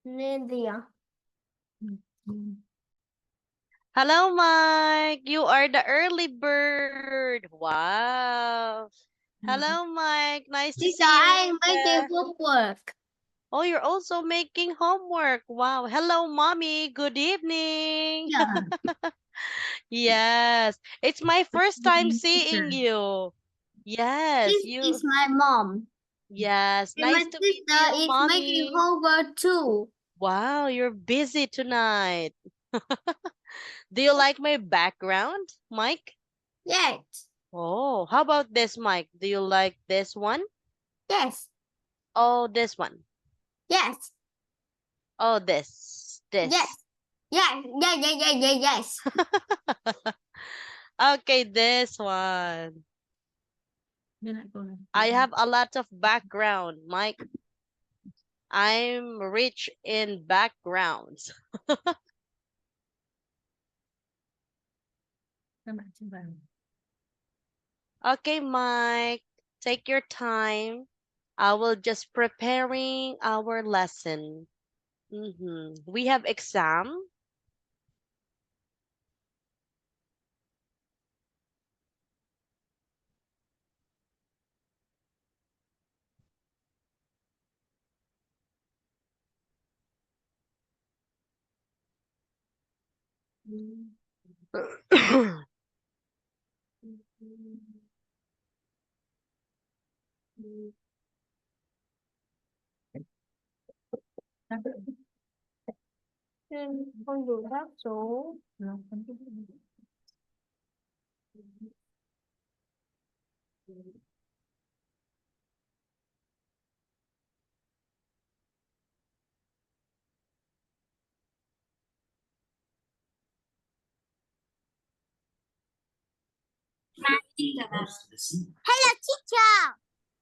Nadia. Hello, Mike. You are the early bird. Wow. Hello, Mike. Nice to Teacher, see you I'm in making the... homework. Oh, you're also making homework. Wow. Hello, mommy. Good evening. Yeah. Yes. It's my first time seeing you. Yes, This you. is my mom. Yes. And my Nice to meet sister you, is making mommy. homework too. Wow, you're busy tonight. Do you like my background, Mike? Yes. Oh, how about this, Mike? Do you like this one? Yes. Oh, this one. Yes. Oh, this. Yes. This. Yes. Yes. Yes. Yes. Yes. Yes. Okay, this one. I have a lot of background, Mike. I'm rich in backgrounds. Okay, Mike, take your time. I will just preparing our lesson. We have exam. Con đường đáp số. Hello, teacher.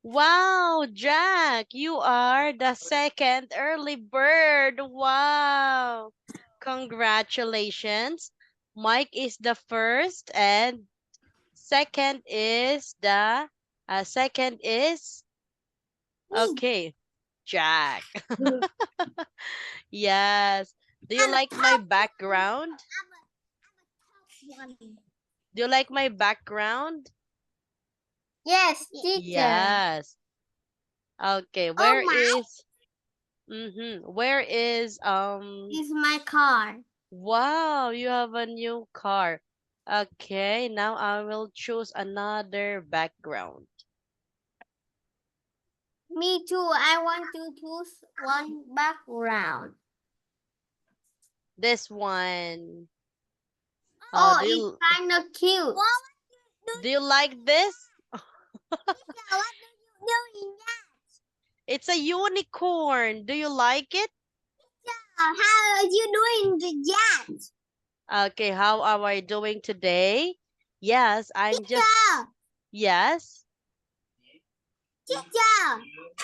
Wow, Jack, you are the second early bird. Wow. Congratulations. Mike is the first and second is Me. okay, Jack. Yes. Do you I'm a like my background? one. Do you like my background? Yes, teacher. Yes. Okay, Oh my, where is is my car. wow, you have a new car. Okay, now I will choose another background. Me too. I want to choose one background. This one. Oh, Do it's you kind of cute. do you like this? What are you doing It's a unicorn. Do you like it? that? How are you doing that? Okay, how am I doing today? Yes, I'm just Teacher, yes. teacher,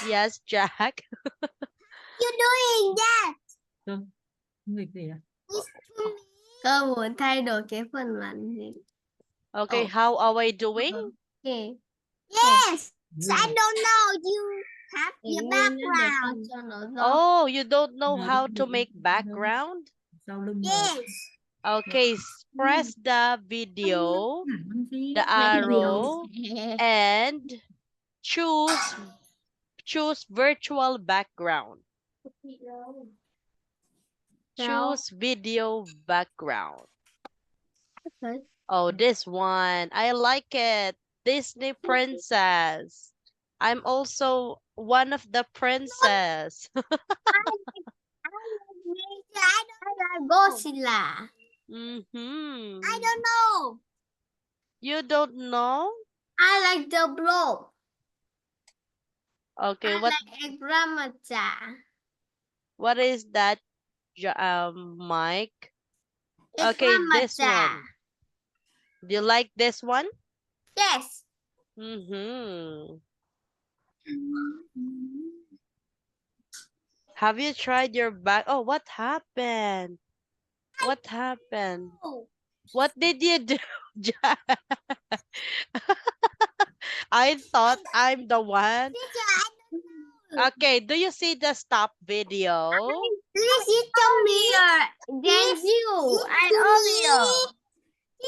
Yes, Jack. you doing that? It's to me. Cô muốn thay đổi cái phần màn hình. Okay, Oh, how are we doing? okay. Yes, I don't know. You have your background. Oh, you don't know how to make background? Yes. Okay, press the video, the arrow, and choose virtual background. Choose video background. Okay. Oh, this one. I like it. Disney princess. I'm also one of the princess. I like Godzilla. I don't know. You don't know? I like the blob. Okay, I like a grandmother. what is that, Mike? A Okay, this grandmother. one. Do you like this one? Yes. Have you tried your back? Oh, what happened? What happened? Oh. What did you do, Jack? I thought I'm the one. Teacher, Okay, do you see the stop video? Please sit to me. Than you. I'm Oreo.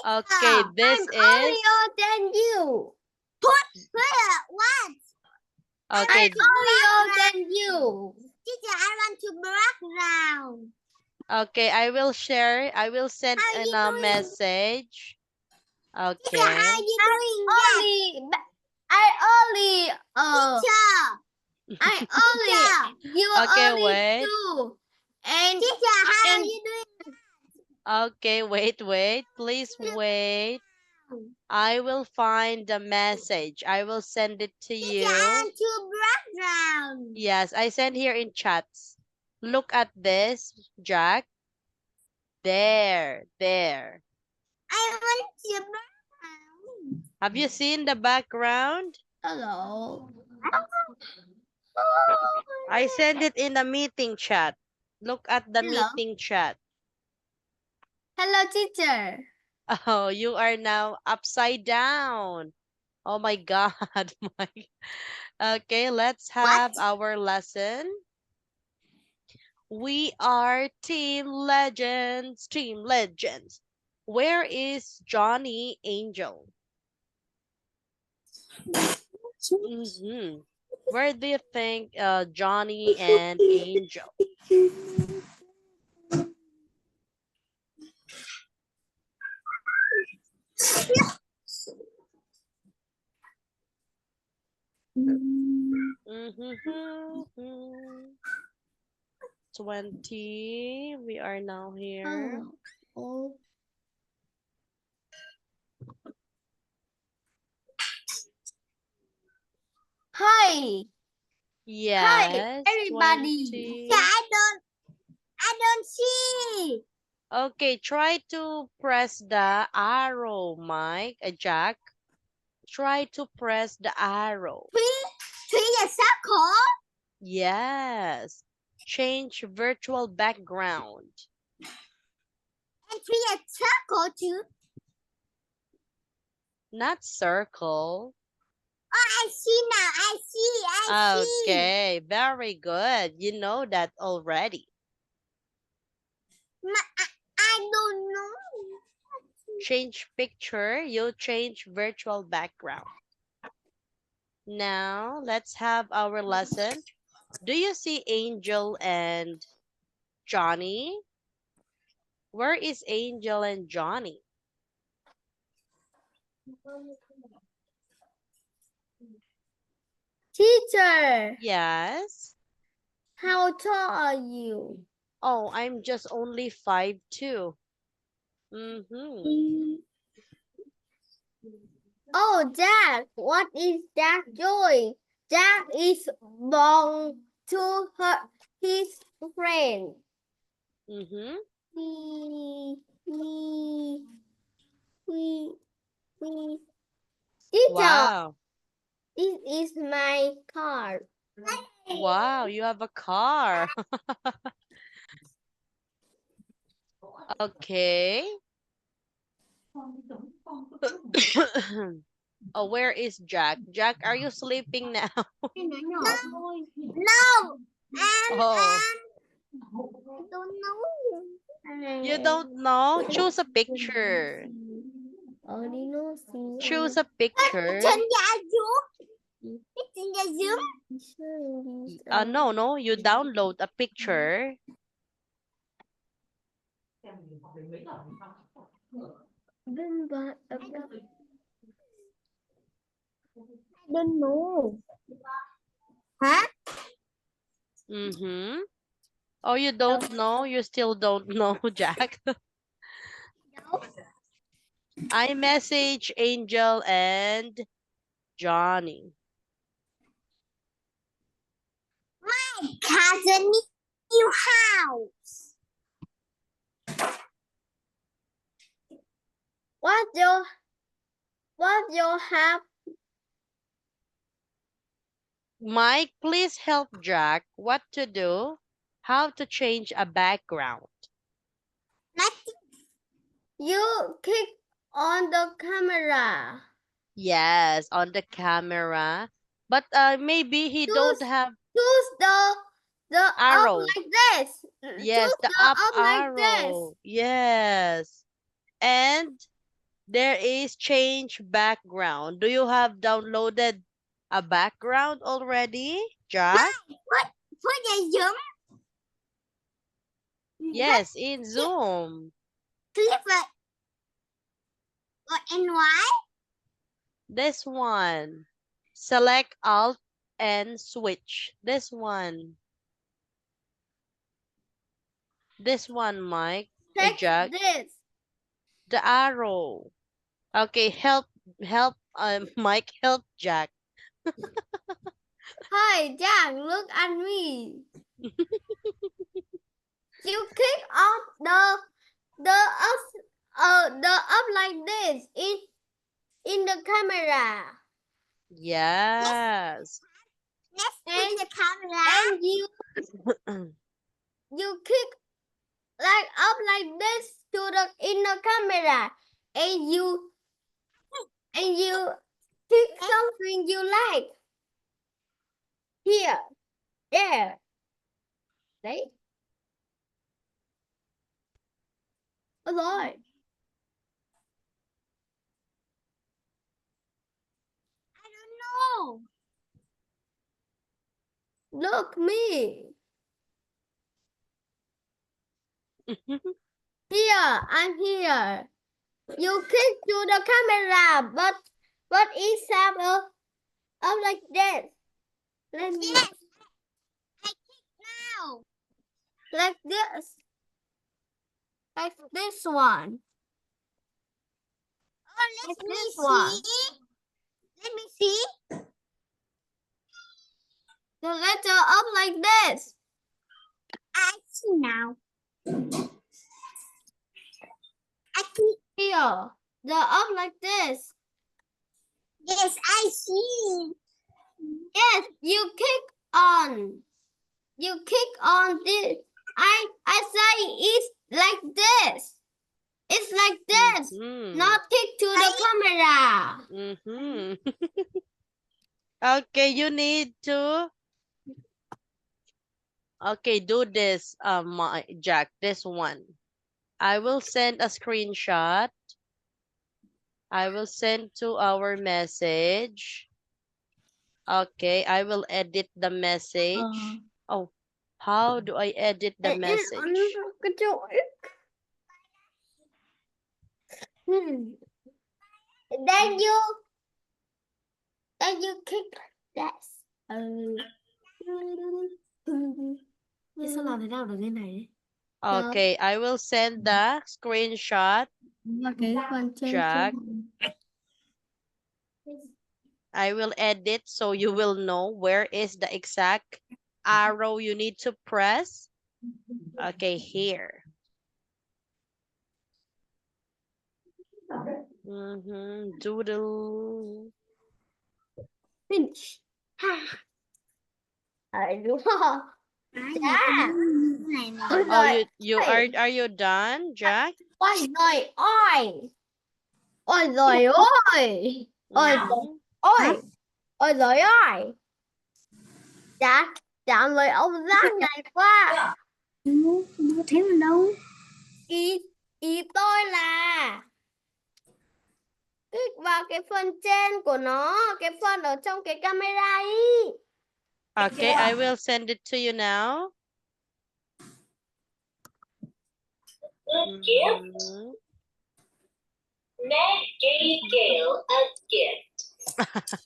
Okay, this I'm is Oreo than you. Put what? okay. I'm Oreo than you. Teacher, I want to background. Okay, I will share. I will send How in you a doing? message. Teacher, how Okay. you doing that? I only teacher. I only you Okay, only wait. two. And teacher, how are you doing? Okay, wait. Please wait. I will find the message. I will send it to Teacher, you. I'm to background. Yes, I send here in chats. Look at this, Jack. There. I want to background. Have you seen the background? Hello. I send it in the meeting chat. Look at the Hello. meeting chat. Hello, teacher. Oh, you are now upside down. Oh my God, Mike. Okay, let's have our lesson. We are team legends, team legends. Where is Johnny Angel? Where do you think Johnny and Angel? Mm-hmm. 20. We are now here. Oh. Hi. Yes. Hi, everybody. 20. Yeah, I don't see. Okay, try to press the arrow, Mike, Jack. Try to press the arrow. Three a circle. Yes. Change virtual background. And three a circle too. Not circle. Oh, I see now. I see. Okay, very good. You know that already. I don't know. Change picture, you change virtual background. Now, let's have our lesson. Do you see Angel and Johnny? Where is Angel and Johnny? Teacher, Yes. how tall are you? Oh, I'm just only 5'2". Oh, Jack, what is Jack doing? Jack is belong to his friend. We, Teacher, Wow. this is my car. Wow, you have a car. Okay. Oh, where is Jack? Jack, are you sleeping now? No. Oh, I don't know. you don't know? Choose a picture. Choose a picture. No, you download a picture. I don't know. Huh? Oh, you don't know? You still don't know, Jack? I message Angel and Johnny. My cousin new house. What you have? Mike, please help Jack what to do, how to change a background. You click on the camera. Yes, on the camera. But maybe he don't have Choose the Arrow. up like this. Yes, Choose the the up up like this. arrow. Yes. And there is change background. Do you have downloaded a background already, Jack? Put the zoom. Yes, in Zoom. Click it. And why? This one. Select Alt and switch. This one. This one, Mike. Take Jack. this. The arrow. Okay, help, Mike, help Jack. Hi, Jack, look at me. You click on the up like this in the camera. Yes. Let's put the camera. And you click like up like this to the in the camera, and you pick something you like. Here, there, đấy. Rồi. I don't know. Look me. Here, I'm here. You click to the camera, but it's up like this. Let me. Yes. I click now. Like this. Like this one. Oh, let me see. One. Let me see. The letter up like this. I see now. I click here. The up like this. Yes, I see. Yes, you click on. You click on this. I say it's like this. It's like this. Not click to the camera. Okay, you need to. Okay, do this, Jack. This one. I will send a screenshot. I will send to our message. Okay, I will edit the message. Oh, how do I edit the message? Then you click this. Sao làm thế nào được thế này? Okay, I will send the screenshot. Jack. I will edit so you will know where is the exact arrow you need to press. Okay, here. Doodle. Pinch. I do. Yeah. Oh, are you done, Jack? Ôi rồi ôi. Ôi rồi ôi. Ôi ôi. Ôi rồi ôi. Dạ, chạm lời ông Giáp này quá. Đâu thấy mình đâu. Ý tôi là kích vào cái phần trên của nó, cái phần ở trong cái camera ý. Okay, I will send it to you now. Meg gave Gail a gift.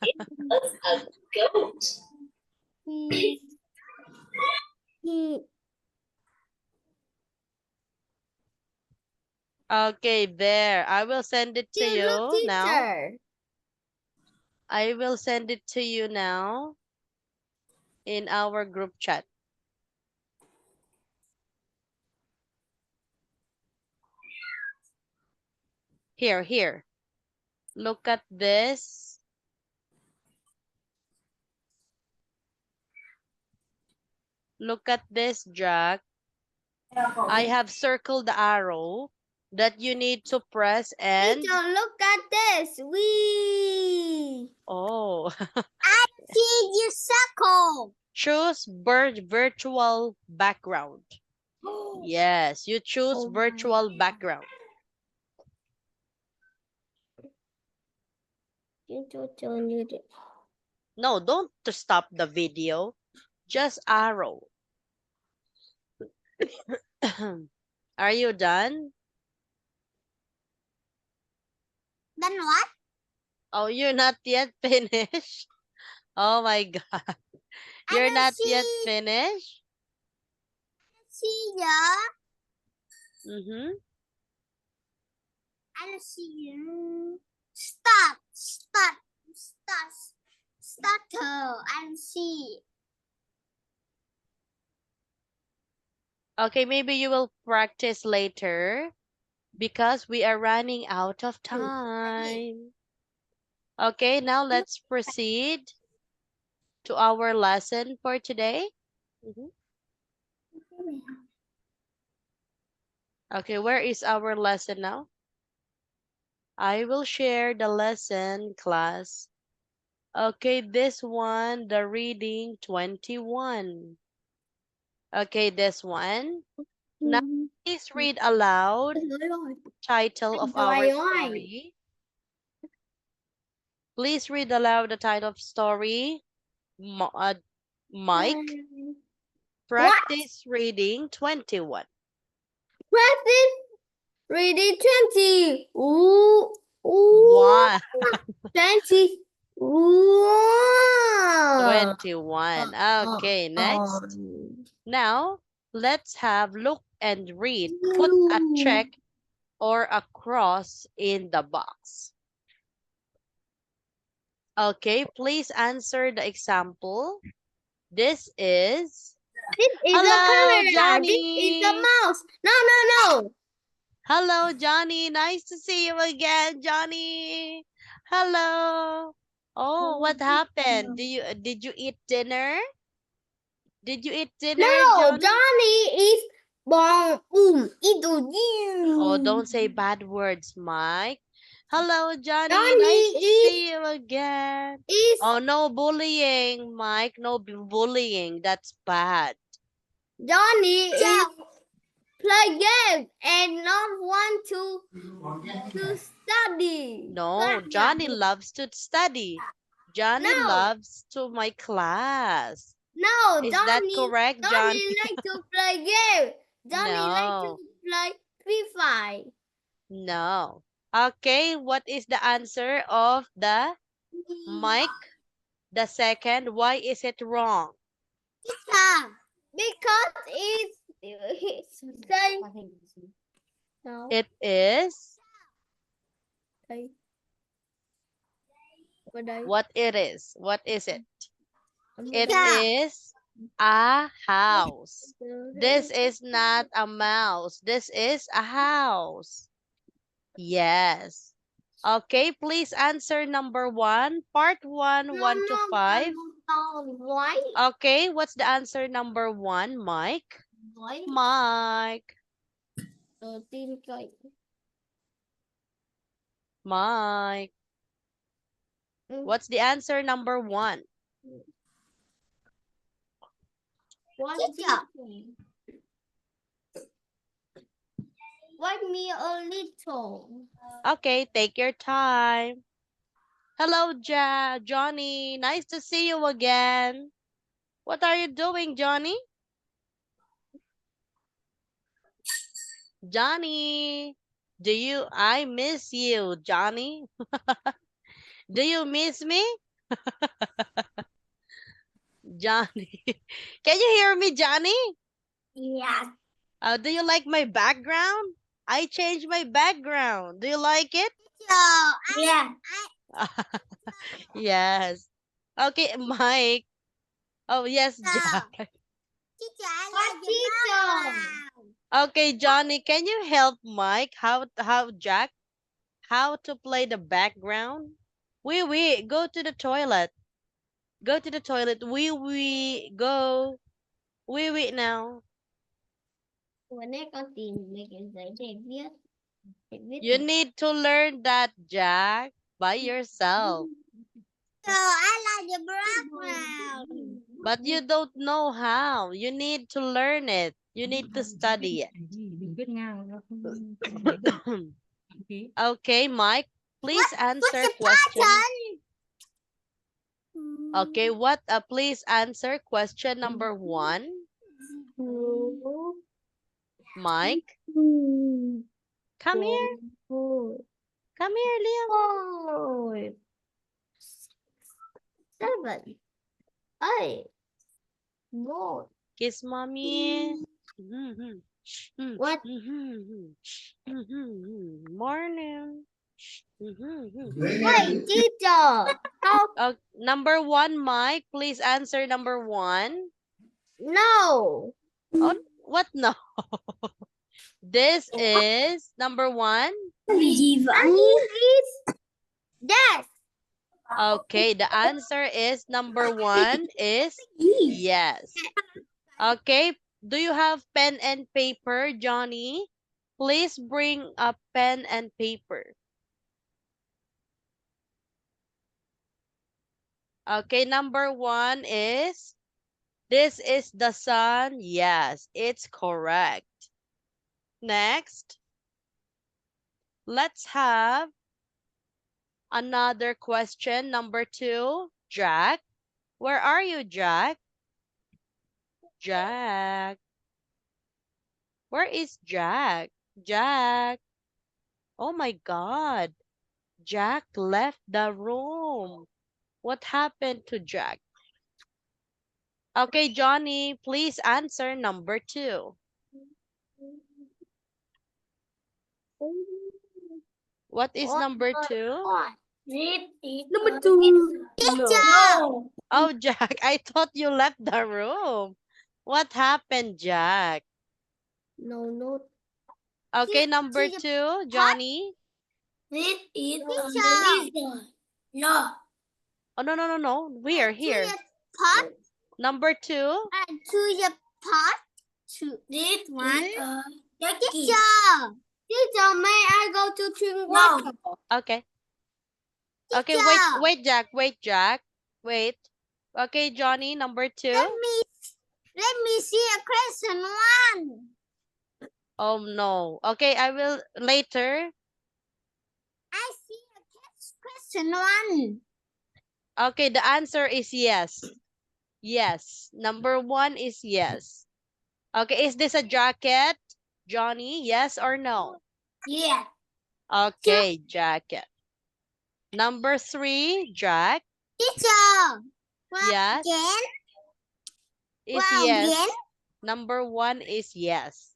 It was a goat. Okay, there. I will send it to you now. I will send it to you now in our group chat. Here. Look at this. Look at this, Jack. I have circled the arrow that you need to press and... Teacher, look at this. Oh. I see you circle. Choose virtual background. Yes, you choose virtual background. No, don't to stop the video. Just arrow. Are you done? Then what? Oh, you're not yet finished? Oh my God. You're not yet finished? See ya. Mm-hmm. I don't see you. Start. And see. Okay, maybe you will practice later because we are running out of time. Okay, now let's proceed to our lesson for today. Mhm. Okay, where is our lesson now? I will share the lesson, class. Okay, this one, the reading 21. Okay, this one. Now, please read aloud title of our story. Please read aloud the title of story. Mike, practice reading 21. Practice reading 20. Ooh. 1. 20. Wow. 21. Okay, next. Now, let's have look and read. Put a check or a cross in the box. Okay, please answer the example. This is Hello, a camera. Johnny. This is the mouse. No. Hello, Johnny. Nice to see you again, Johnny. Hello. Oh, what happened? Did you eat dinner? Did you eat dinner, No, Johnny? Johnny is born. Oh, don't say bad words, Mike. Hello, Johnny. Johnny Nice to see you again. is Oh, no bullying, Mike. No bullying. That's bad. Johnny is play game and not want to study. No, Johnny loves to study. Johnny No. loves to my class. No, Is that correct, Johnny? Johnny like to play game. Johnny like to No. play Free Fire. No. Okay, what is the answer of the Mike? The second, why is it wrong? Because it's say no. It is what it is. What is it? It is a house. This is not a mouse. This is a house. Yes. Okay, please answer number 1. Part 1, 1 to 5. Okay, what's the answer number 1, Mike? Mike. Mike. What's the answer number 1? Wait me a little. Okay, take your time. Hello, Johnny. Nice to see you again. What are you doing, Johnny? Johnny, I miss you, Johnny. Do you miss me? Johnny. Can you hear me, Johnny? Yeah. Do you like my background? I changed my background. Do you like it? Yeah. Yes. Okay, Mike. Oh, yes, Jack. Okay, Johnny, can you help Mike Jack how to play the background? We go to the toilet. Go to the toilet. We go. We now. You need to learn that, Jack, by yourself. I like the background. But you don't know how. You need to learn it. You need to study it. Đừng viết ngang nó không để được. Okay. Okay, Mike, please answer What's the question. pattern? Okay, please answer question number 1. Mike, come here. Come here, Liam. 4, 7, 8, 9. Kiss mommy. What? Morning. Wait, teacher. How? Number 1, Mike, please answer number 1. No. Oh, what no? This is number 1. Yes. Okay, the answer is number 1 is yes. Okay, do you have pen and paper, Johnny? Please bring a pen and paper. Okay, number 1 is, this is the sun. Yes, it's correct. Next, let's have another question. Number 2, Jack. Where are you, Jack? Jack. Where is Jack? Jack. Oh my God. Jack left the room. What happened to Jack? Okay, Johnny, please answer number 2. What is number 2? Number 2. Teacher. No. Oh, Jack, I thought you left the room. What happened, Jack? No. Okay, number 2, Johnny. Teacher. No. Oh, no. We are here. Pot. Number 2. And to the pot. To this one. Teacher. Teacher, may I go to drink water? Okay. Okay, Teacher. wait, Jack. Wait. Okay, Johnny, number 2. Let me see a question 1. Oh, no. Okay, I will later. I see a question 1. Okay, the answer is yes. Yes. Number 1 is yes. Okay, is this a jacket, Johnny? Yes or no? Yeah. Okay, jacket. Number 3, Jack. Teacher. Yes. Again? Is yes. Again? Number 1 is yes.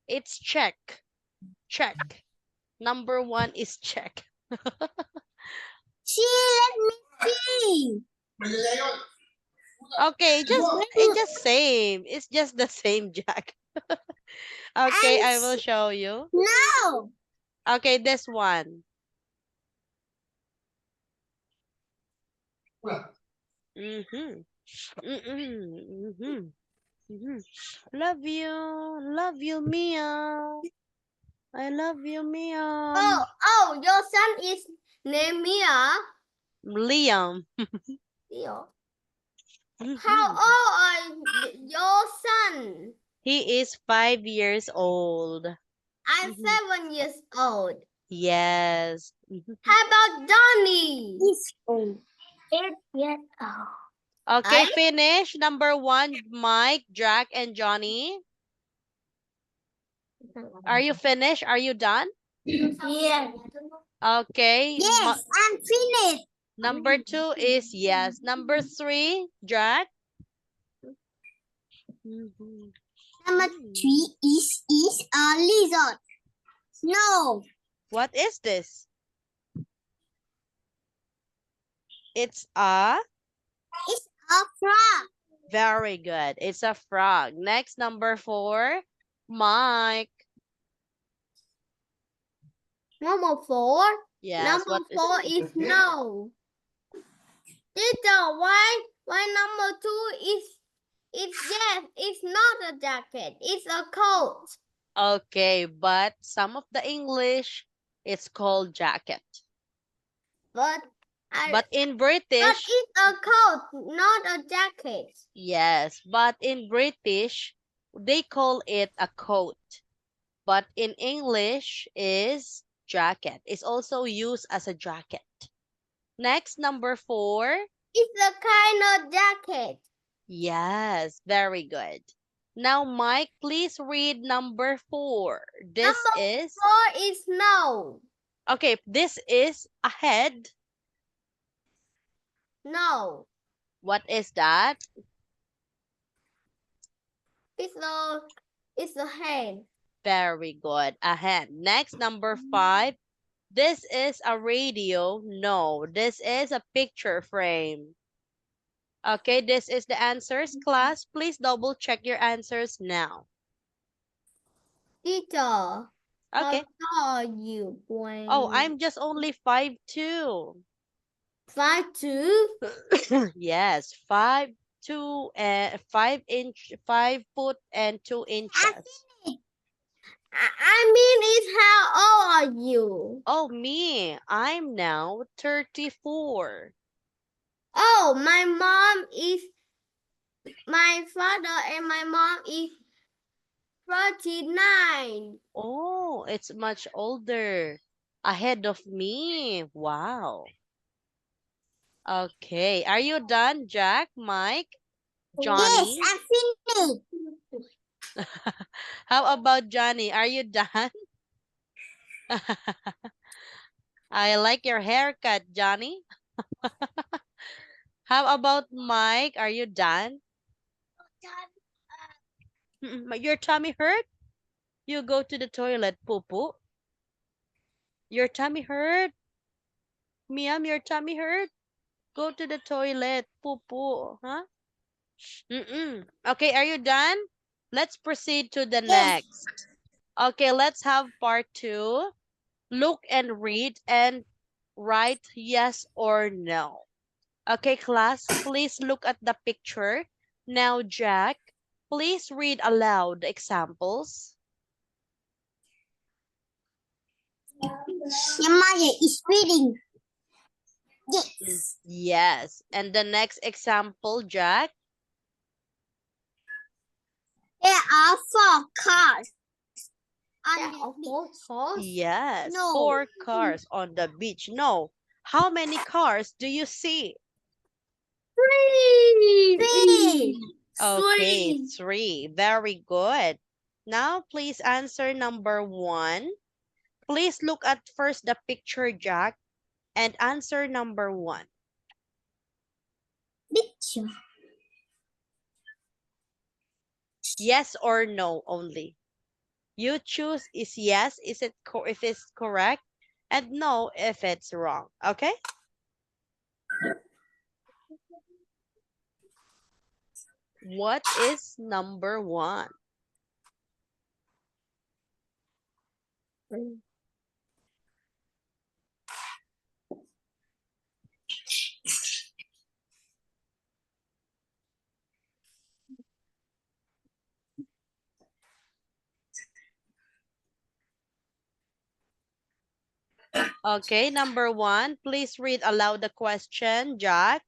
It's check. Check. Number 1 is check. Let me see. Okay, it's just same. It's just the same, Jack. Okay, I will show you. No. Okay, this one. Love you, Mia. I love you, Mia. Oh, your son is named Mia. Liam. How old are your son? He is 5 years old. I'm 7 years old. Yes. How about Donnie? He's 8 years old. Okay, finish. Number 1, Mike, Jack, and Johnny. Are you finished? Are you done? Yes. Okay. Yes, I'm finished. Number 2 is yes. Number 3, Jack. Number 3 is a lizard. No. What is this? It's a frog. Very good. It's a frog. Next, number 4, Mike. Number 4? Yes. Number 4 is no. Teacher, why number 2 is yes, it's not a jacket, it's a coat. Okay, but some of the English, it's called jacket. But But in But British, it's a coat, not a jacket. yes, but in British, they call it a coat. But in English is jacket. It's also used as a jacket. Next, number 4. It's a kind of jacket. Yes, very good. Now, Mike, please read number 4. This Number is, 4 is no. okay, this is a head. No. What is that? It's a hand. Very good, a hand. Next, number 5. This is a radio. No, this is a picture frame. Okay, this is the answers. Class, please double check your answers now. Teacher. Okay. How tall are you, Gwen? Oh, I'm just only 5'2". 5'2"? Yes, 5'2" and 5 foot and 2 inches. I mean, it's how old are you? Oh, me, I'm now 34. Oh, my father and my mom is 39. Oh, it's much older. Ahead of me. Wow. Okay, are you done, Jack, Mike, Johnny? Yes, I'm finished. How about Johnny? Are you done? I like your haircut, Johnny. How about Mike? Are you done? Your tummy hurt? You go to the toilet, poo-poo. Your tummy hurt? Miam, your tummy hurt? Go to the toilet, poo-poo. Huh? Okay, are you done? Let's proceed to the Yes. next. Okay, let's have part 2. Look and read and write yes or no. Okay, class, please look at the picture. Now, Jack, please read aloud the examples. Yamaya is reading. Yes. Yes. And the next example, Jack? There are 4 cars. There are 4 cars? Yes. No. 4 cars on the beach. No. How many cars do you see? 3. Okay, 3. Very good. Now, please answer number 1. Please look at first the picture, Jack, and answer number 1. Picture. Yes or no only. You choose is yes if it's correct, and no if it's wrong. Okay? What is number 1? Okay, number 1. Please read aloud the question, Jack.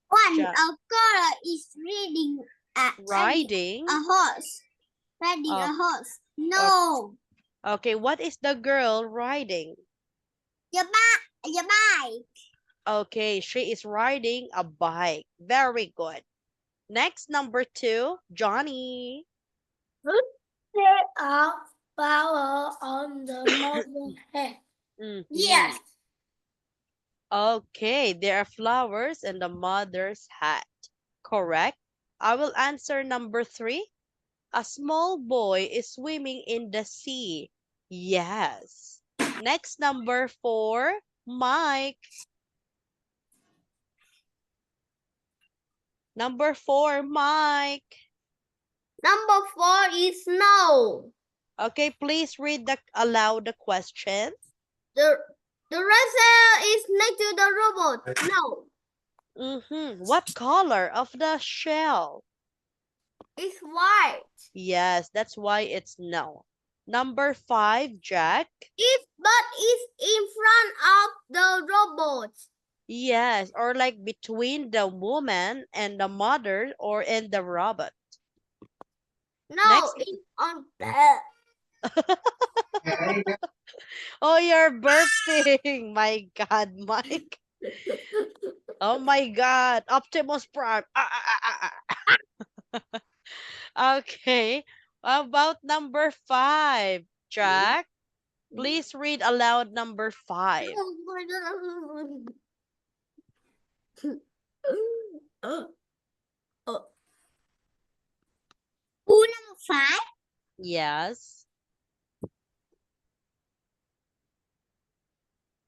1. Jack. A girl is riding a horse. Riding a horse. No. Okay, what is the girl riding? Your bike. Okay, she is riding a bike. Very good. Next, number 2, Johnny. There are flowers on the mother's head. Yes. Okay, there are flowers in the mother's hat. Correct. I will answer number 3. A small boy is swimming in the sea. Yes. Next, number 4, Mike. Number 4, Mike. Number 4 is no. Okay, please read aloud the question. The racer is next to the robot. No. What color of the shell? It's white. Yes, that's why it's no. Number 5, Jack. But is in front of the robot. Yes, or like between the woman and the mother or in the robot. No, Next. it's on the. Oh, you're burping. My God, Mike. Oh my God. Optimus Prime. Okay. How about number 5, Jack? Please read aloud number 5. Who number 5? Yes.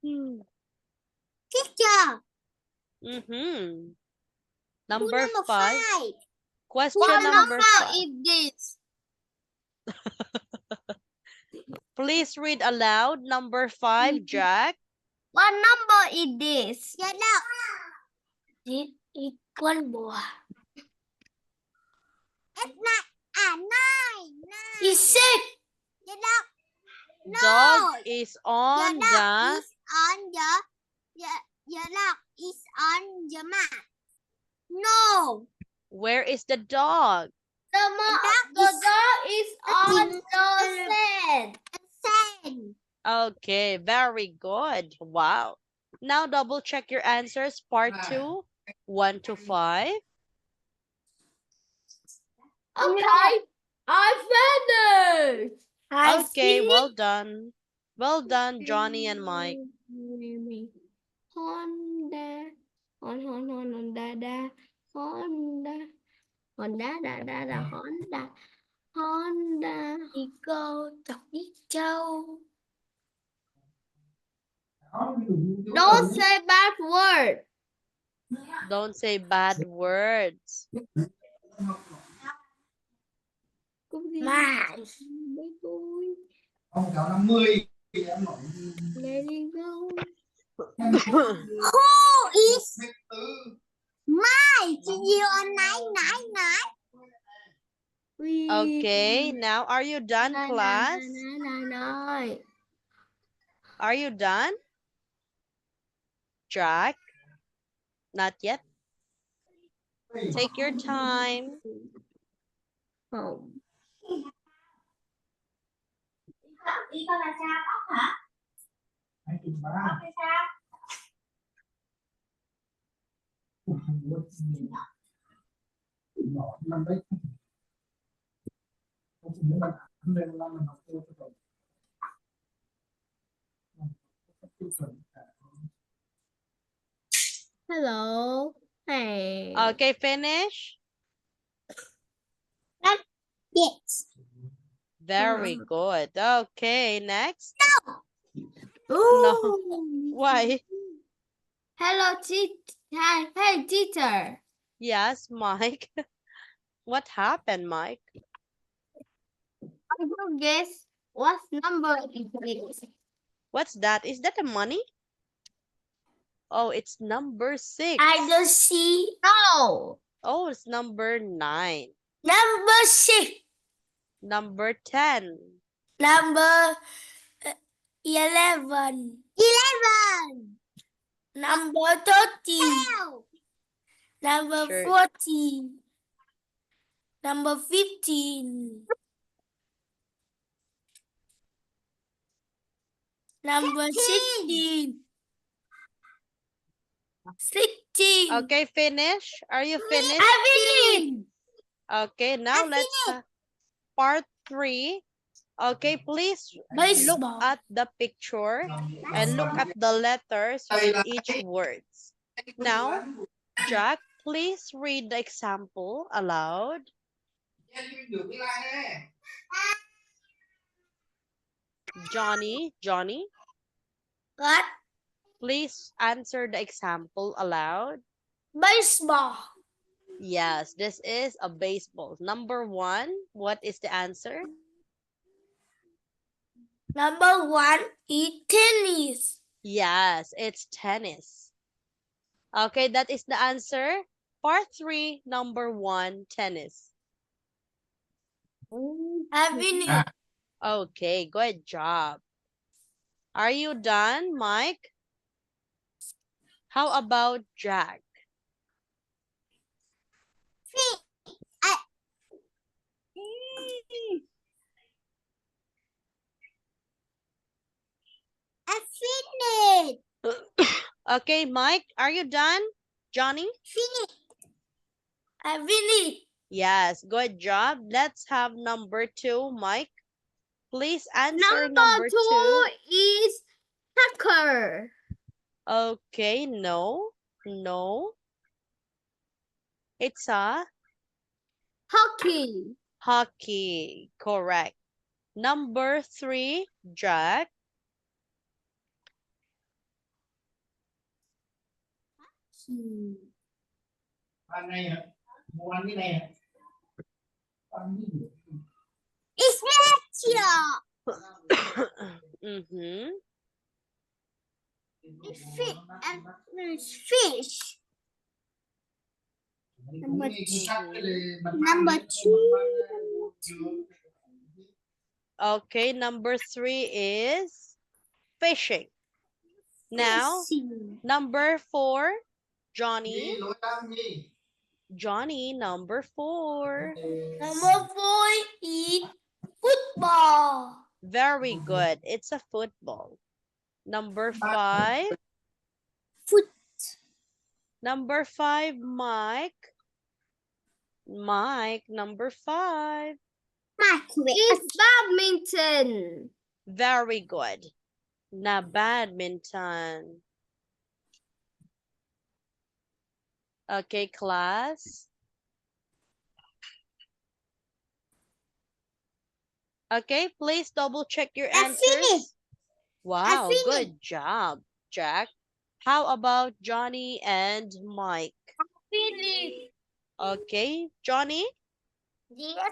Teacher. Mm-hmm. Who Number number 5. 5? Question What number number 5. is this? Please read aloud number 5, Jack. What number is this? Dạ đâu. This equal what? It's not. 9. It's 6. Dạ đâu. No. Dog is on The dog the... is on the dog is on the mat. No. Where is the dog? The dog is on the sand. Sand. Okay, very good. Wow. Now double check your answers. Part 2, 1 to 5. Okay. I finished. Okay, well done. Well done, Johnny and Mike. Honda. Honda. Honda. Đi cô chọc biết châu. Don't say bad word. Don't say bad words. Mà. Ông cháu 50. Let it go. Who is my? You on nine. Okay, now are you done, class? Are you done? Jack? Not yet. Take your time. Đi con là sao tóc hả? 23. Hay sao? Nhỏ năm đấy. Không chỉ là lên năm mình học cô cho rồi. Hello. Hey. Okay, finish. Yes. Very good. Okay, next. Ooh. No. Why? Hello, hey, teacher. Yes, Mike. What happened, Mike? I don't guess what number is this. What's that? Is that a money? Oh, it's number 6. I don't see. No. Oh, it's number 9. Number 6. Number 10. Number 11. 11. Number 13. 12. Number Sure. 14. Number 15. Number 16. 16. Okay, finish. Are you finished? I finished. Okay, now let's part 3. Okay, please look Baseball. at the picture and look at the letters with each words. Now, Jack, please read the example aloud. Johnny, What? please answer the example aloud. Baseball. Yes, this is a baseball. Number 1, what is the answer? Number 1 is tennis. Yes, it's tennis. Okay, that is the answer. Part 3, number 1, tennis. I finished. Okay, good job. Are you done, Mike? How about Jack? I finished. Okay, Mike, are you done? Johnny? I finished. Yes, good job. Let's have number 2, Mike. Please answer Number number 2. 2 is soccer. Okay, no. No. It's a Hockey. hockey. Correct. Number 3, Jack. Ban này hả? Một ăn cái này hả? Ăn cái gì? It's nature. Mm-hmm. It's fish and it's fish. Number Number 2. Okay, number 3 is fishing. Now, number 4, Johnny. Johnny, number 4. Number 4 is football. Very good. It's a football. Number 5. Foot. Number 5, Mike. Mike, number 5. It's badminton. Very good. Na badminton. Okay, class. Okay, please double check your I answers. finished. Wow, finished. good job, Jack. How about Johnny and Mike? Finish. Okay, Johnny? Yes.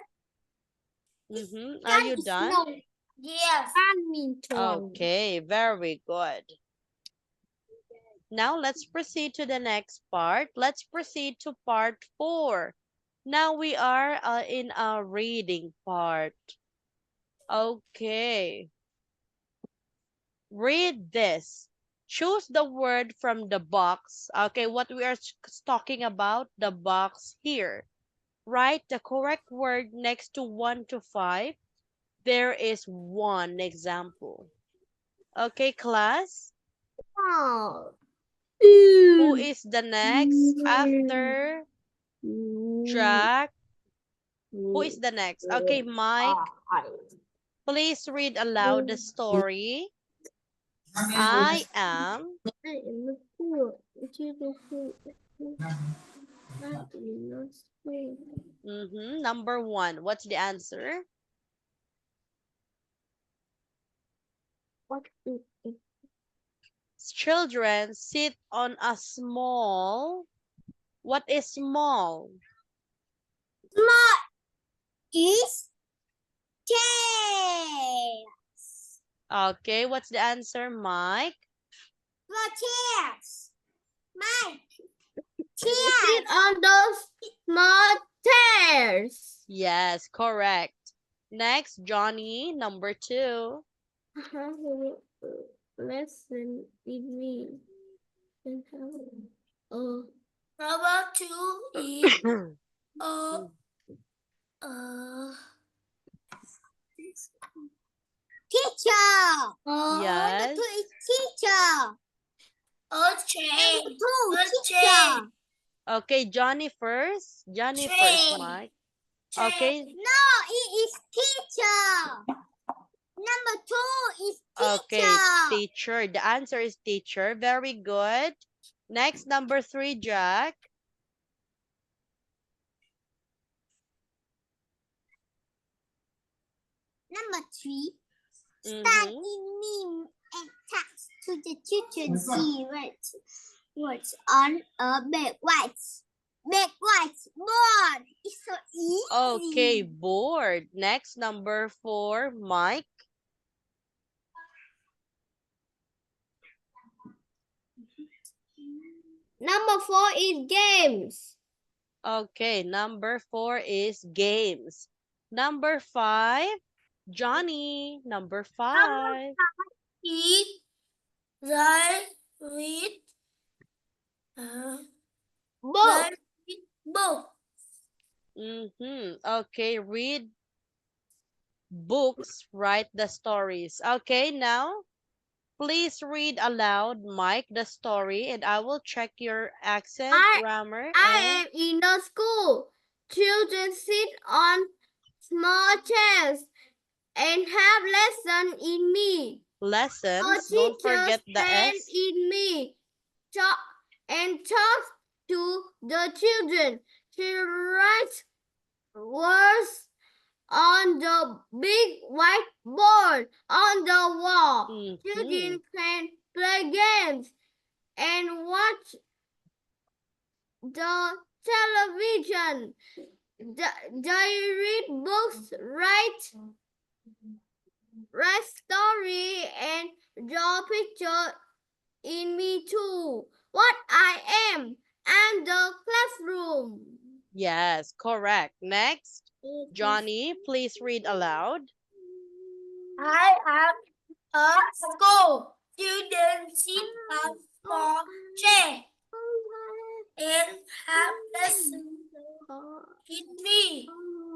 Are you done? No. Yes. Badminton. Okay, very good. Now let's proceed to the next part. Let's proceed to part 4. Now we are in a reading part. Okay. Read this. Choose the word from the box. Okay, what we are talking about, the box here. Write the correct word next to 1 to 5. There is one example. Okay, class? Oh. Who is the next after Jack? Who is the next? Okay, Mike. Please read aloud the story. I am. Number 1. What's the answer? What is it? Children sit on a small. What is small? Small is chairs. Okay, what's the answer, Mike? The chairs. Mike. Chairs. Sit on those small chairs. Yes, correct. Next, Johnny, number 2. Lesson TV. Number 2 is teacher. Yes. Number 2 is teacher. Okay. Number 2 teacher. Okay, Johnny first. Johnny first, Mike. Okay. No, it is teacher. Number 2 is teacher. Okay, teacher. The answer is teacher. Very good. Next, number 3, Jack. Number 3. Stand in meme and text to the teacher and see words on a big white board. It's so easy. Okay, board. Next, number 4, Mike. Number 4 is games. Okay, number 4 is games. Number 5, Johnny, number 5. Eat, they read, book. Book. Okay, read books, write the stories. Okay, now please read aloud, Mike, the story, and I will check your accent, grammar, I and am in a school. Children sit on small chairs and have lesson in me. Our lessons. Don't teachers forget the stand S. in me and talk to the children. She writes words on the big whiteboard on the wall. Children can play games and watch the television. They read books, write story, and draw picture in me too. What I am and the classroom. Yes, correct. Next, Johnny, please read aloud. I am a school. Students sit on small chair and have lessons in me.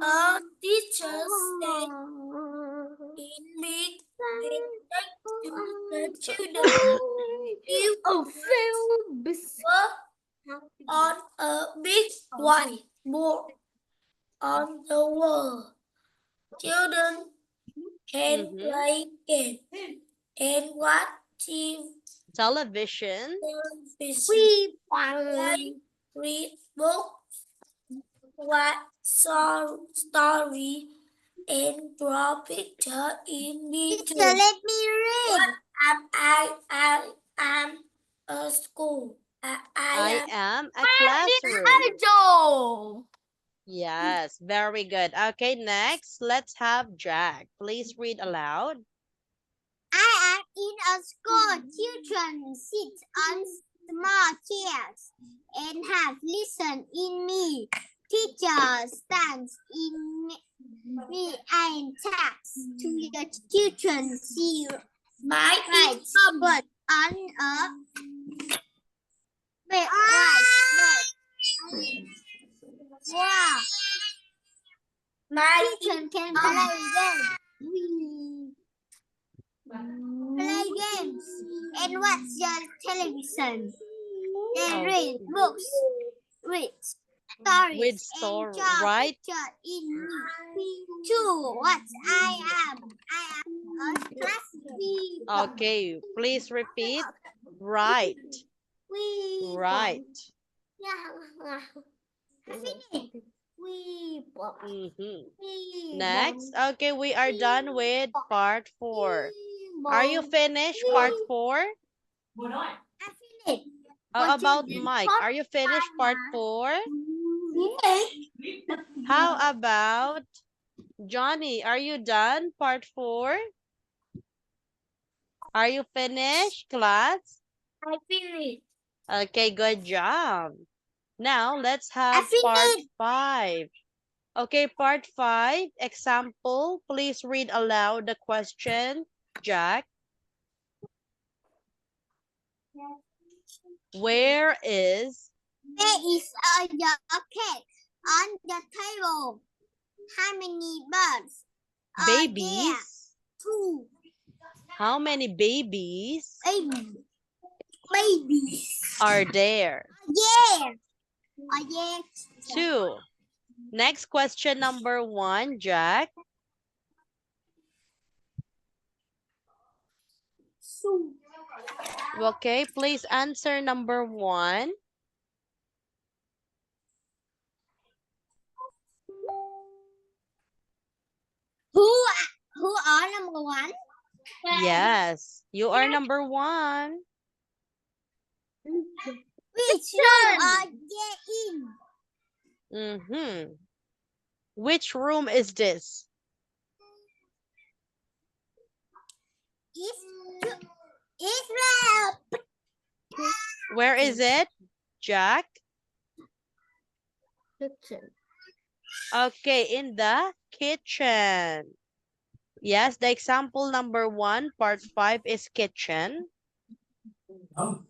A teacher stand in me and talk to the children. You on a big whiteboard on the wall. Children can play games and watch Television. television. Read books, watch story, and draw picture in me too. Let me read. I'm a school. I am a classroom. Idol. Yes, very good. Okay, next, let's have Jack. Please read aloud. I am in a school. Children sit on small chairs and have listen in me. Teacher stands in me and talks to the children. See my write on a wow. My children can play games and watch your television. They read books, read With stories, story, and draw right? picture in me too. What I am a classroom. Okay, please repeat. Right. Right. Next. Okay, we are done with part 4. Are you finished part 4? I finished. How about Mike? Are you finished part 4? How about Johnny? Are you done part 4? Are you finished, class? I finished. Okay, good job. Now, let's have part 5. Okay, part 5, example. Please read aloud the question, Jack. Where is There is a jacket on the table. How many birds are there? babies? 2. How many babies Babies. are there? Yeah. 2. Next question, number 1, Jack. Okay, please answer number 1. Who are number 1? Yes, you are number 1. Which room are they in? Which room is this? Israel. Where is it, Jack? Kitchen. Okay, in the kitchen. Yes, the example number 1, part 5 is kitchen. Không.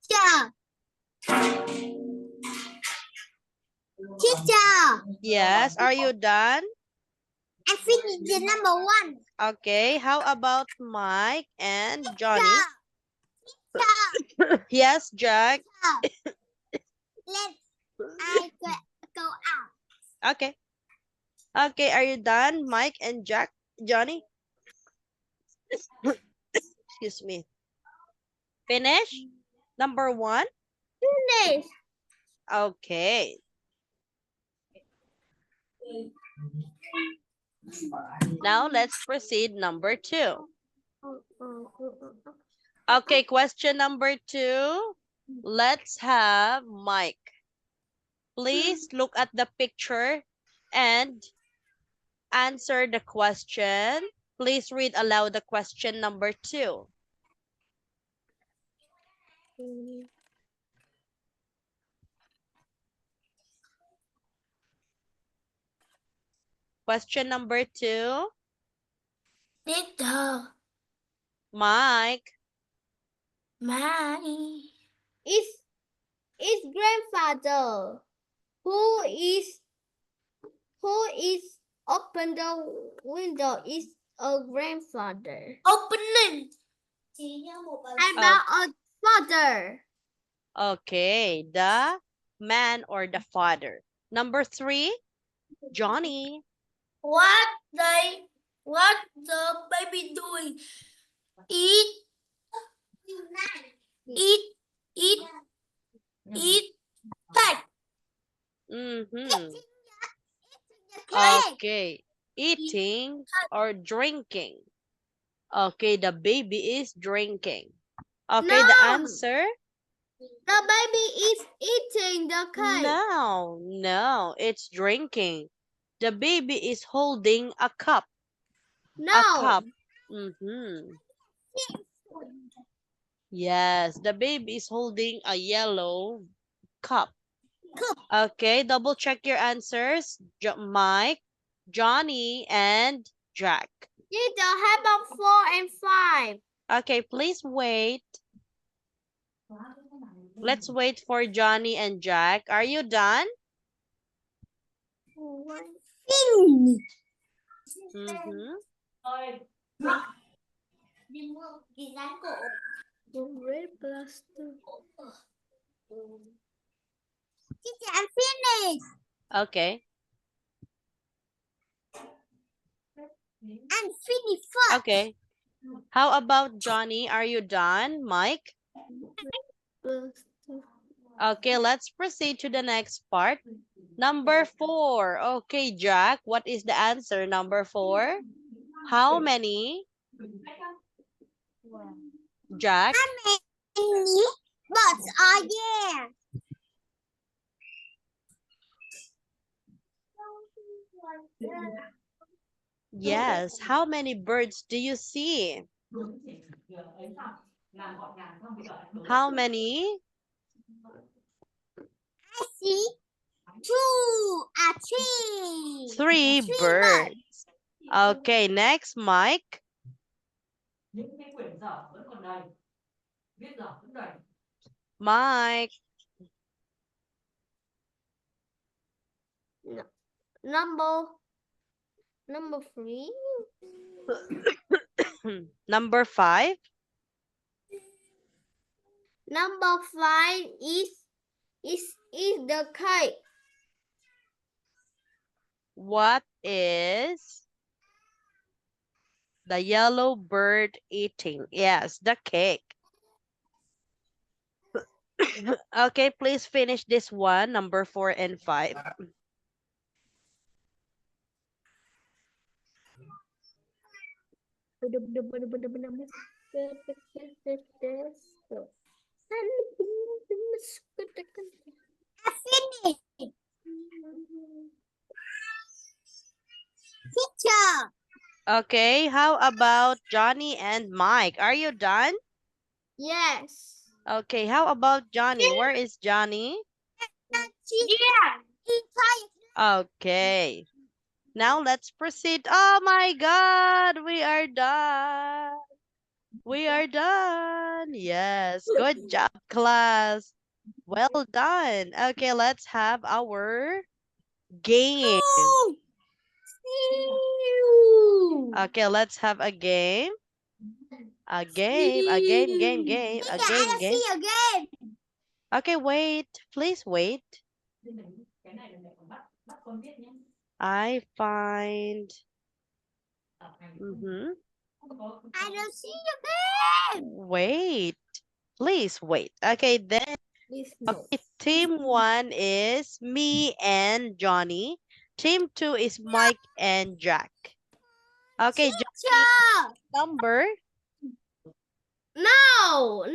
Teacher. Teacher. Yes, are you done? I finished the number 1. Okay, how about Mike and Johnny? Teacher. Yes, Jack. Let's go out. Okay. Okay, are you done, Mike and Jack? Johnny? Excuse me. Finish? Number 1? Finish. Okay. Now let's proceed number 2. Okay, question number 2. Let's have Mike. Please look at the picture and answer the question. Please read aloud the question number 2. Question number 2. Teacher. Mike. Is grandfather who is open the window is a grandfather. Opening. About a father. Okay, the man or the father. Number 3, Johnny. What the baby doing? Eat cake. Mm-hmm. Cake. Okay, eating or drinking. Okay, the baby is drinking. Okay, the No. answer? The baby is eating the cake. No, it's drinking. The baby is holding a cup. No. A cup. Mm-hmm. Yes, the baby is holding a yellow cup. Okay, double check your answers. Mike, Johnny, and Jack. Teacher, how about 4 and 5? Okay, please wait. Let's wait for Johnny and Jack. Are you done? Finish. Mm-hmm. The red plaster. Teacher, I'm finished. Okay. I'm finished first. Okay. How about Johnny? Are you done? Mike? Okay, let's proceed to the next part. Number 4. Okay, Jack, what is the answer? Number 4. How many? Jack? How many birds are there? Yes. How many birds do you see? How many? I see 3. 3 birds. Okay, next, Mike. Mike. Number 3. Number 5. Number 5 is the cake. What is the yellow bird eating? Yes, the cake. Okay, please finish this one, number 4 and 5. I finished. Teacher. Okay, how about Johnny and Mike? Are you done? Yes. Okay, how about Johnny? Where is Johnny? Yeah. Okay. Now let's proceed. Oh my God, we are done. We are done. Yes, good job, class. Well done. Okay, let's have our game. Okay, let's have a game. A game, a game, game, game, a game, game. Again. Okay, wait. Please wait. I find. Mm-hmm. I don't see again. Wait. Please wait. Okay, then. Okay, team 1 is me and Johnny. Team 2 is Mike and Jack. Okay, Johnny, number. No.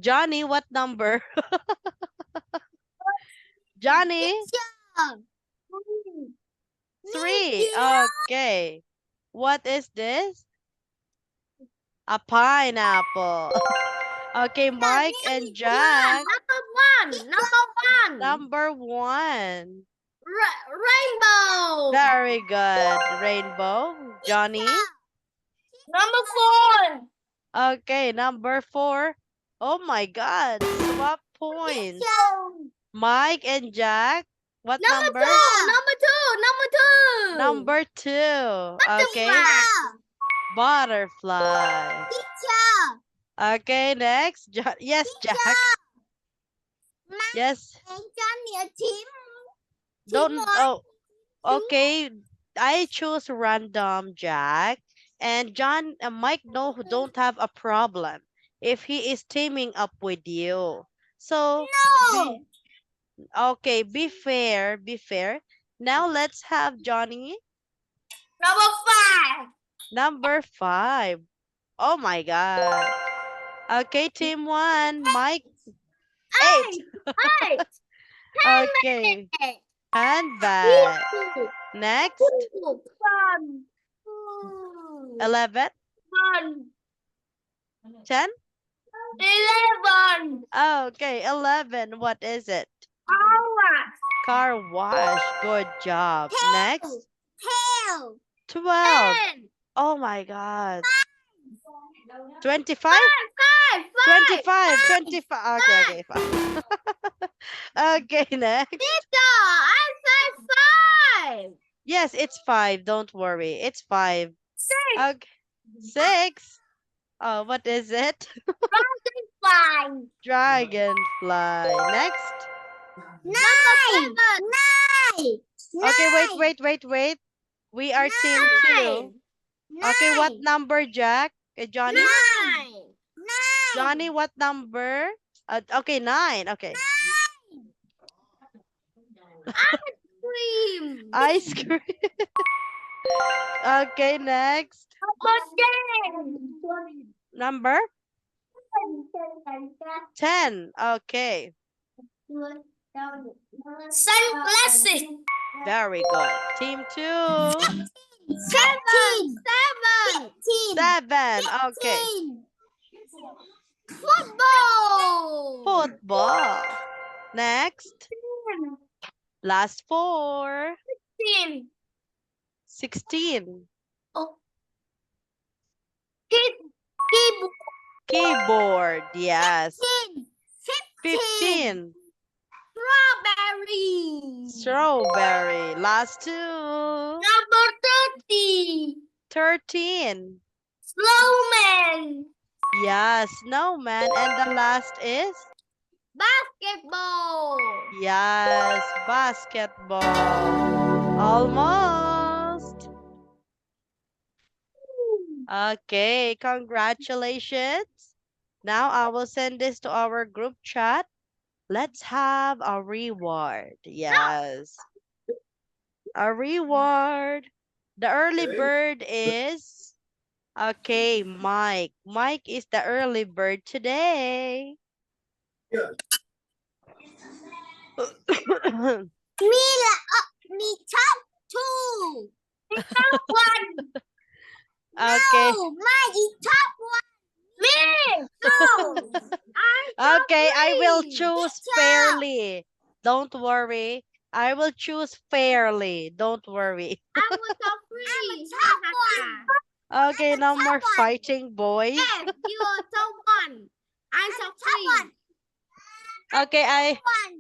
Johnny, what number? Johnny, 3. Okay. What is this? A pineapple. Okay, Mike and Jack. Number one. Number 1. Rainbow. Very good. Rainbow. Johnny. Number four. Okay, number 4. Oh my God. Swap points. Mike and Jack. What number? Number two. Number 2. Okay. Butterfly. Okay, next. Yes, Jack. Yes. Don't. Oh, okay. I choose random, Jack. And John and Mike don't have a problem if he is teaming up with you. So, be, okay, be fair, be fair. Now let's have Johnny. Number five. Number 5. Oh my God. Okay, team 1, Mike. 8. Eight. Okay, handbag. Next, 11, 10. 11. Okay, 11. What is it? Car wash. Good job. Next, 12. Oh my God. 25? 25. 25. Okay, okay, fine. Okay, next. I said 5. Yes, it's 5. Don't worry. It's 5. 6. Okay. 6. Oh, what is it? 5. Dragonfly. Next. 9. Okay, wait. We are team 2. Okay, what number, Jack? Johnny? 9. Johnny, what number? Okay, 9. Okay. Cream. Ice cream. Okay, next. Number 10. Okay. Sunglasses. Very good. Team 2. 7. 7. Okay. Football. Football. Next. Last 4. 16. Keyboard. Yes. 15. Strawberry. Strawberry. Last 2. Number 30. 13. Snowman. Yes, snowman. And the last is? Basketball. Yes, basketball. Almost. Okay, congratulations. Now I will send this to our group chat. Let's have a reward. Yes. A reward. The early bird is, okay, Mike. Mike is the early bird today. Me top 2. One. Okay. No, mine is top one. Me. No. Okay, I will three. choose Teacher. fairly. Don't worry. I will choose fairly. Don't worry. I'm a top three. I'm a top one. Okay, no more fighting, boys. Yes, you are top one. I'm top three. Okay, One.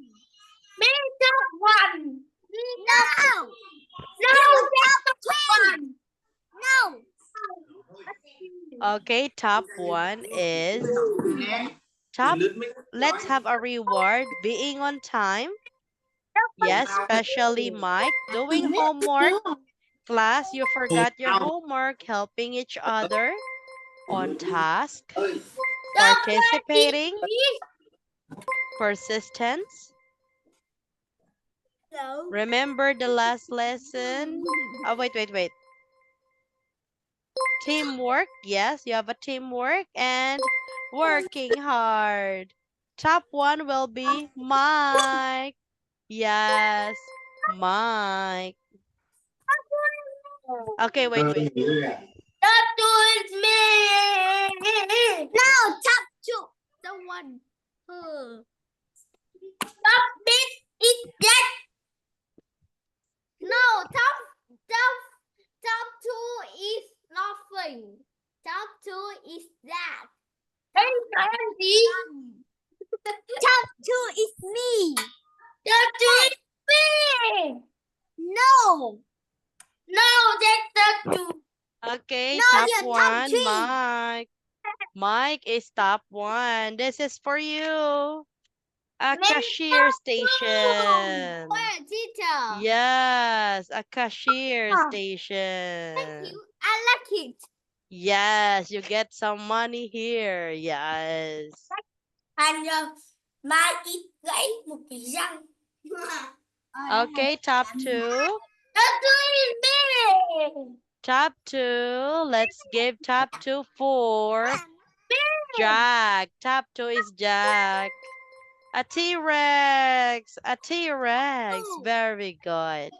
Me top one. No. No, top one. No. okay, top one is top. Let's have a reward. Being on time. Yes, especially Mike. Doing homework. Class, you forgot your homework. Helping each other. On task. Participating. Persistence. No. Remember the last lesson? Oh, wait. Teamwork. Yes, you have a teamwork and working hard. Top one will be Mike. Yes, Mike. Okay, wait. Top two is me. No, top two. The one. Top bit is that. No, top two is nothing. Top two is that. Top two is me. Top two is me. No. No, that's top two. Okay, No, top you're top one, three. Mike. Mike is top one. This is for you. A cashier station. Where, teacher? Yes, a cashier Thank station. you. I like it. Yes, you get some money here. Yes. And mai ít gãy một cái răng. Okay, top two. Top two is me. Top two. Let's give top two for Jack. Top two is Jack. A T-Rex. A T-Rex. Very good.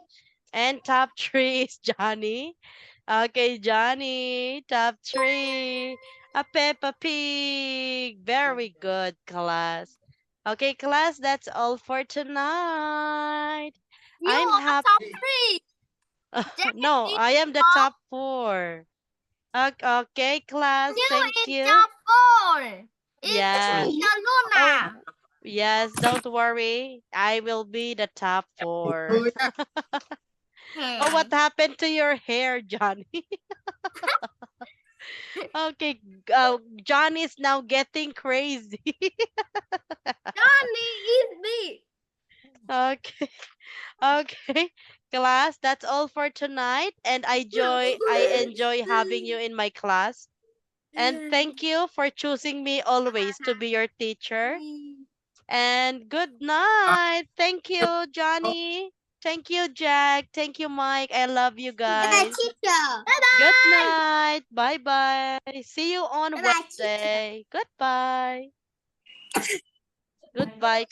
And top three is Johnny. Okay, Johnny. Top three. A Peppa Pig. Very good, class. Okay, class, that's all for tonight. You I'm are happy. top three. No, I am the top four. Okay, class, thank you. Top four. Yes. Luna. Yes, don't worry. I will be the top four. Oh, what happened to your hair, Johnny? Okay, Johnny is now getting crazy. Johnny is me. Okay, okay, class, that's all for tonight. And I enjoy having you in my class. And thank you for choosing me always to be your teacher. And good night. Thank you, Johnny. Thank you, Jack. Thank you, Mike. I love you guys. Good night. Bye-bye. See you on Bye-bye, Wednesday. Goodbye. Goodbye.